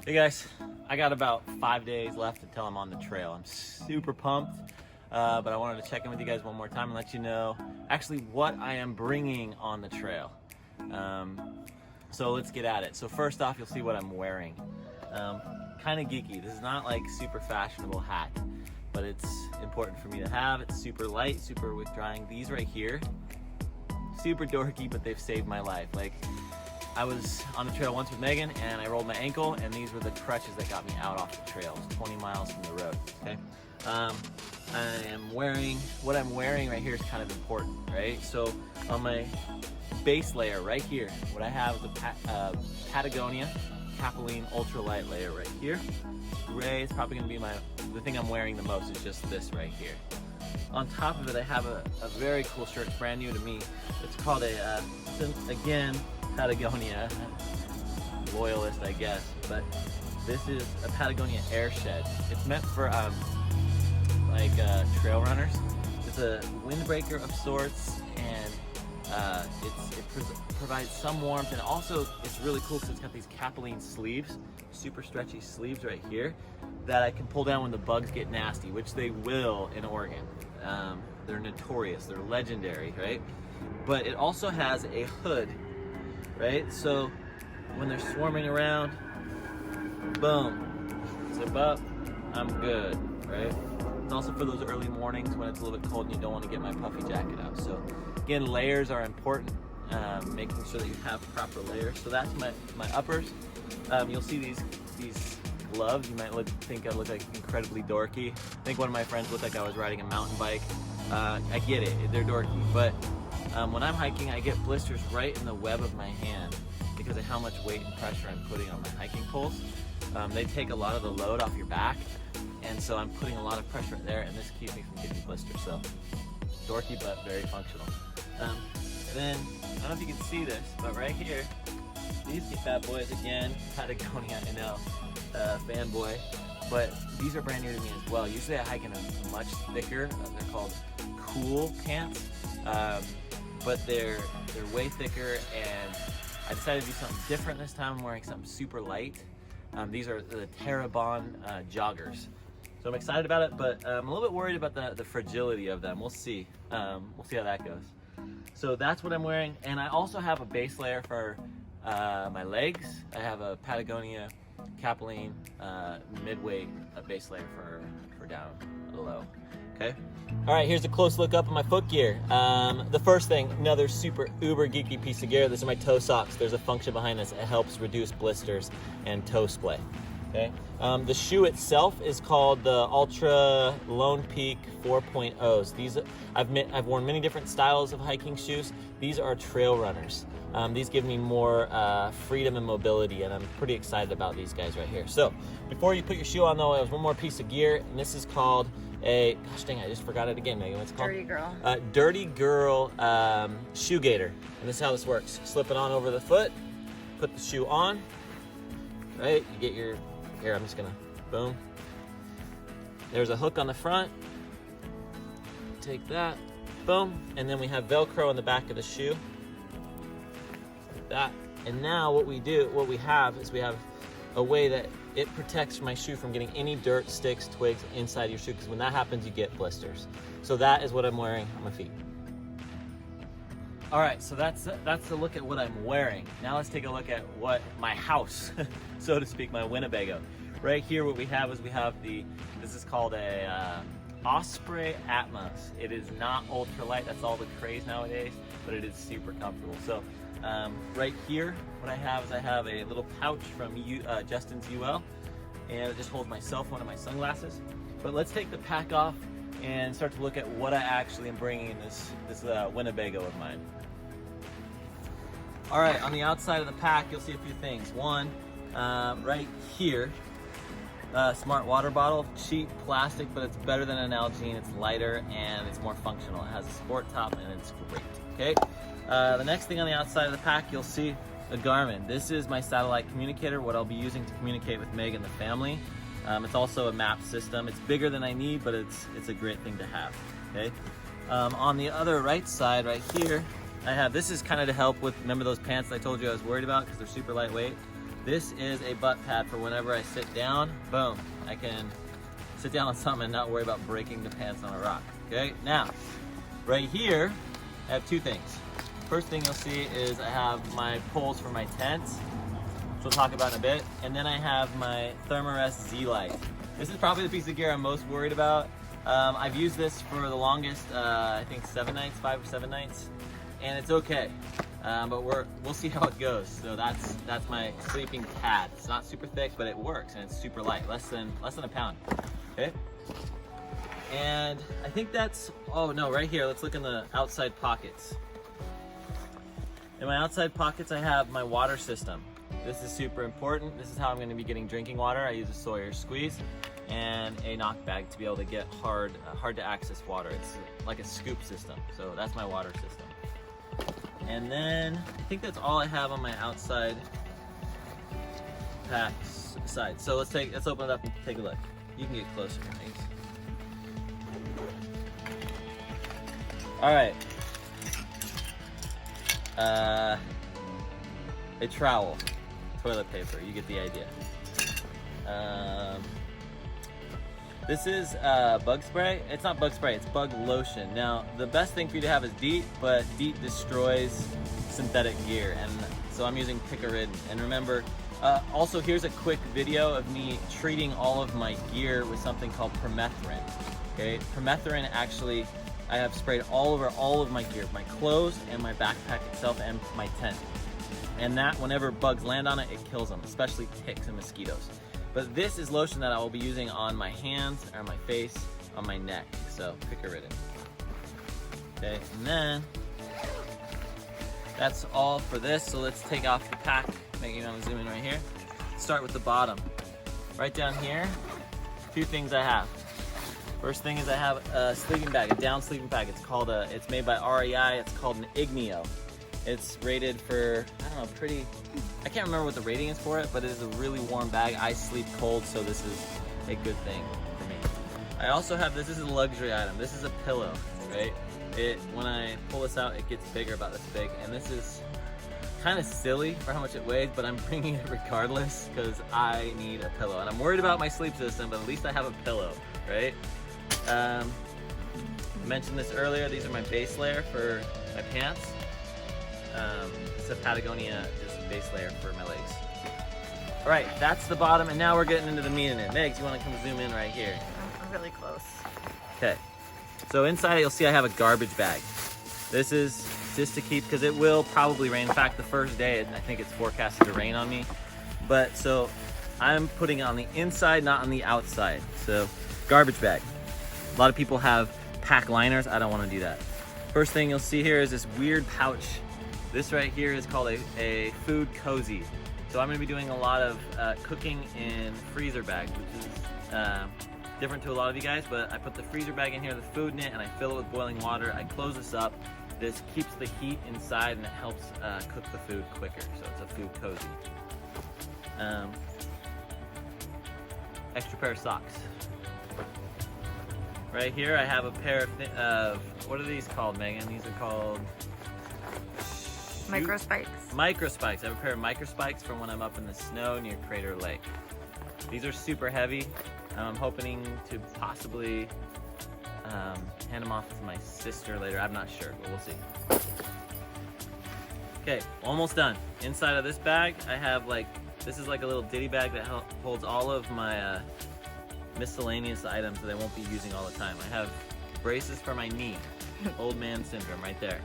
Hey guys, I got about 5 days left until I'm on the trail. I'm super pumped, but I wanted to check in with you guys one more time and let you know actually what I am bringing on the trail. So let's get at it. So first off, you'll see what I'm wearing. Kind of geeky. This is not like super fashionable hat, but it's important for me to have. It's super light, super wick drying. These right here, super dorky, but they've saved my life. Like, I was on the trail once with Megan and I rolled my ankle, and these were the crutches that got me out off the trail. It was 20 miles from the road, okay? What I'm wearing right here is kind of important, right? So on my base layer right here, what I have is a Patagonia Capilene ultralight layer right here. Gray is probably gonna be the thing I'm wearing the most is just this right here. On top of it, I have a very cool shirt. It's brand new to me. It's called again, Patagonia, loyalist, I guess, but this is a Patagonia air shed. It's meant for trail runners. It's a windbreaker of sorts, and it provides some warmth, and also it's really cool because it's got these Capilene sleeves, super stretchy sleeves right here that I can pull down when the bugs get nasty, which they will in Oregon. They're notorious, they're legendary, right? But it also has a hood, right? So when they're swarming around, boom, zip up, I'm good, right? It's also for those early mornings when it's a little bit cold and you don't want to get my puffy jacket out. So again, layers are important, making sure that you have proper layers. So that's my uppers. You'll see these gloves. You might think I look like incredibly dorky. I think one of my friends looked like I was riding a mountain bike. I get it, they're dorky, but when I'm hiking, I get blisters right in the web of my hand because of how much weight and pressure I'm putting on my hiking poles. They take a lot of the load off your back, and so I'm putting a lot of pressure there, and this keeps me from getting blisters. So dorky, but very functional. Then, I don't know if you can see this, but right here, these bad boys again, Patagonia, I know, fanboy, but these are brand new to me as well. Usually I hike in a much thicker, they're called cool pants, but they're way thicker, and I decided to do something different this time. I'm wearing something super light. These are the Terrabond joggers. So I'm excited about it, but I'm a little bit worried about the fragility of them. We'll see. We'll see how that goes. So that's what I'm wearing, and I also have a base layer for my legs. I have a Patagonia Capilene mid-weight base layer for down low. Okay. All right, here's a close look up at my foot gear. The first thing, another super uber geeky piece of gear. These are my toe socks. There's a function behind this. It helps reduce blisters and toe splay. Okay. The shoe itself is called the Ultra Lone Peak 4.0s. These I've worn many different styles of hiking shoes. These are trail runners. These give me more freedom and mobility, and I'm pretty excited about these guys right here. So before you put your shoe on, though, there's one more piece of gear, and this is called gosh dang, I just forgot it again, Megan. What's it called? Dirty Girl. Dirty Girl shoe gaiter. And this is how this works. Slip it on over the foot, put the shoe on, right? You get your, here, I'm just gonna, boom. There's a hook on the front. Take that, boom. And then we have Velcro on the back of the shoe. Like that. And now what we have is we have a way that it protects my shoe from getting any dirt, sticks, twigs inside your shoe, because when that happens, you get blisters. So that is what I'm wearing on my feet. All right, so that's a look at what I'm wearing. Now let's take a look at what my house, so to speak, my Winnebago. Right here, what we have is this is called a Osprey Atmos. It is not ultralight, that's all the craze nowadays, but it is super comfortable. So right here, what I have is I have a little pouch from Justin's UL, and it just holds my cell phone and my sunglasses. But let's take the pack off and start to look at what I actually am bringing in this Winnebago of mine. All right, on the outside of the pack, you'll see a few things. One, right here, smart water bottle, cheap plastic, but it's better than an Nalgene. It's lighter and it's more functional. It has a sport top and it's great, okay? The next thing on the outside of the pack, you'll see a Garmin. This is my satellite communicator, what I'll be using to communicate with Meg and the family. It's also a map system. It's bigger than I need, but it's a great thing to have, okay? On the other right side, right here, I have, this is kind of to help with, remember those pants I told you I was worried about because they're super lightweight? This is a butt pad for whenever I sit down. Boom, I can sit down on something and not worry about breaking the pants on a rock. Okay, now, right here, I have two things. First thing you'll see is I have my poles for my tent, which we'll talk about in a bit. And then I have my Thermarest Z-Lite. This is probably the piece of gear I'm most worried about. I've used this for the longest, I think 5 or 7 nights, and it's okay. But we'll see how it goes. So that's my sleeping pad. It's not super thick, but it works, and it's super light, less than a pound. Okay. And I think that's, oh no, right here. Let's look in the outside pockets. In my outside pockets, I have my water system. This is super important. This is how I'm going to be getting drinking water. I use a Sawyer squeeze and a knock bag to be able to get hard to access water. It's like a scoop system. So that's my water system. And then I think that's all I have on my outside pack side. So let's open it up and take a look. You can get closer, thanks. All right. A trowel, toilet paper. You get the idea. This is bug spray. It's not bug spray, it's bug lotion. Now, the best thing for you to have is DEET, but DEET destroys synthetic gear, and so I'm using Picaridin. And remember, also here's a quick video of me treating all of my gear with something called permethrin. Okay, permethrin actually, I have sprayed all over all of my gear, my clothes and my backpack itself and my tent. And that, whenever bugs land on it, it kills them, especially ticks and mosquitoes. But this is lotion that I will be using on my hands, on my face, on my neck. So, Picaridin. Okay, and then that's all for this. So let's take off the pack. Maybe I'm gonna zoom in right here. Start with the bottom. Right down here, two things I have. First thing is I have a sleeping bag, a down sleeping bag. It's made by REI. It's called an Igneo. It's rated for, I don't know, I can't remember what the rating is for it, but it is a really warm bag. I sleep cold, so this is a good thing for me. I also have this is a luxury item. This is a pillow, right? When I pull this out, it gets bigger, about this big, and this is kind of silly for how much it weighs, but I'm bringing it regardless because I need a pillow. And I'm worried about my sleep system, but at least I have a pillow, right? I mentioned this earlier. These are my base layer for my pants. It's a Patagonia just base layer for my legs. All right, that's the bottom, and now we're getting into the meat in it. Megs, you want to come zoom in right here? I'm really close. Okay, so inside you'll see I have a garbage bag. This is just to keep, because it will probably rain. In fact, the first day, I think it's forecasted to rain on me. But so I'm putting it on the inside, not on the outside. So garbage bag. A lot of people have pack liners. I don't want to do that. First thing you'll see here is this weird pouch. This right here is called a food cozy. So I'm going to be doing a lot of cooking in freezer bags, which is different to a lot of you guys, but I put the freezer bag in here, the food in it, and I fill it with boiling water. I close this up. This keeps the heat inside and it helps cook the food quicker. So it's a food cozy. Extra pair of socks. Right here I have a pair of, what are these called, Megan? These are called Micro spikes. Micro spikes. I have a pair of micro spikes from when I'm up in the snow near Crater Lake. These are super heavy. I'm hoping to possibly hand them off to my sister later. I'm not sure, but we'll see. Okay, almost done. Inside of this bag, I have this is like a little ditty bag that holds all of my miscellaneous items that I won't be using all the time. I have braces for my knee. Old man syndrome right there.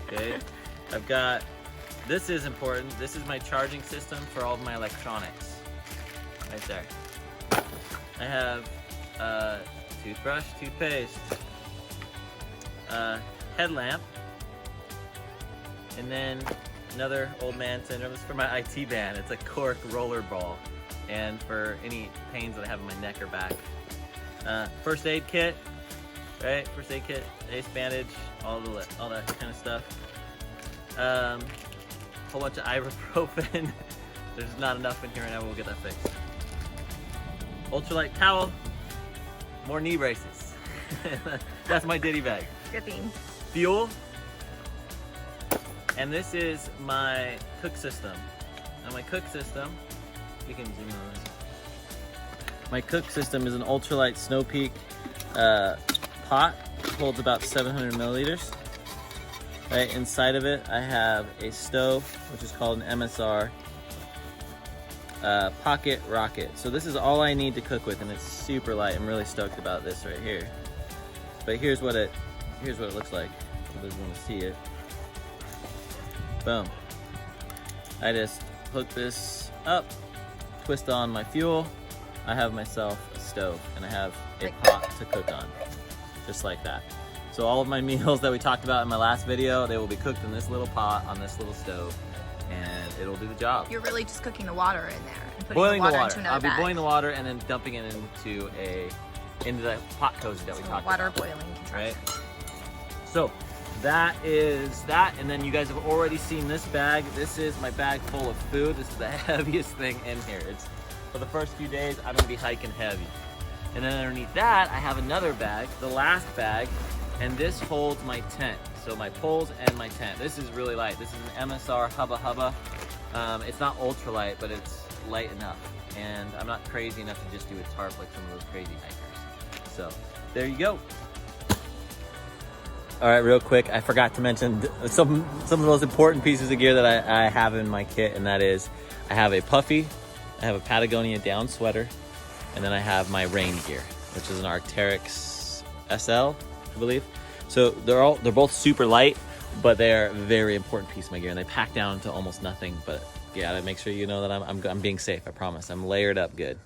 Okay. I've got, this is important. This is my charging system for all of my electronics. Right there. I have toothbrush, toothpaste, headlamp, and then another old man syndrome. This is for my IT band. It's a cork roller ball, and for any pains that I have in my neck or back. First aid kit, right? First aid kit, ace bandage, all that kind of stuff. Whole bunch of ibuprofen. There's not enough in here right now. We'll get that fixed. Ultralight towel, more knee braces. That's my ditty bag. Good thing. Fuel, and this is my cook system. Now my cook system You can zoom in on this. My cook system is an ultralight Snow Peak pot. Holds about 700 milliliters. Right inside of it, I have a stove, which is called an MSR Pocket Rocket. So this is all I need to cook with, and it's super light. I'm really stoked about this right here. But here's what it looks like. If you guys want to see it. Boom. I just hook this up, twist on my fuel. I have myself a stove, and I have a pot to cook on, just like that. So all of my meals that we talked about in my last video, they will be cooked in this little pot on this little stove, and it'll do the job. You're really just cooking the water in there and putting Boiling the water the into water. another I'll be bag. boiling the water and then dumping it into the pot cozy that we talked Water about. boiling contraption. Right? So that is that, and then you guys have already seen this bag. This is my bag full of food. This is the heaviest thing in here. It's for the first few days, I'm gonna be hiking heavy. And then underneath that, I have another bag, the last bag, and this holds my tent. So my poles and my tent. This is really light. This is an MSR Hubba Hubba. It's not ultralight, but it's light enough. And I'm not crazy enough to just do a tarp like some of those crazy hikers. So there you go. All right, real quick, I forgot to mention some of the most important pieces of gear that I have in my kit, and that is I have a puffy, I have a Patagonia down sweater, and then I have my rain gear, which is an Arc'teryx SL, I believe. So they're both super light, but they're a very important piece of my gear, and they pack down to almost nothing. But yeah, to make sure you know that I'm being safe. I promise. I'm layered up good.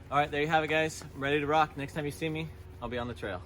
All right, there you have it, guys. I'm ready to rock. Next time you see me, I'll be on the trail.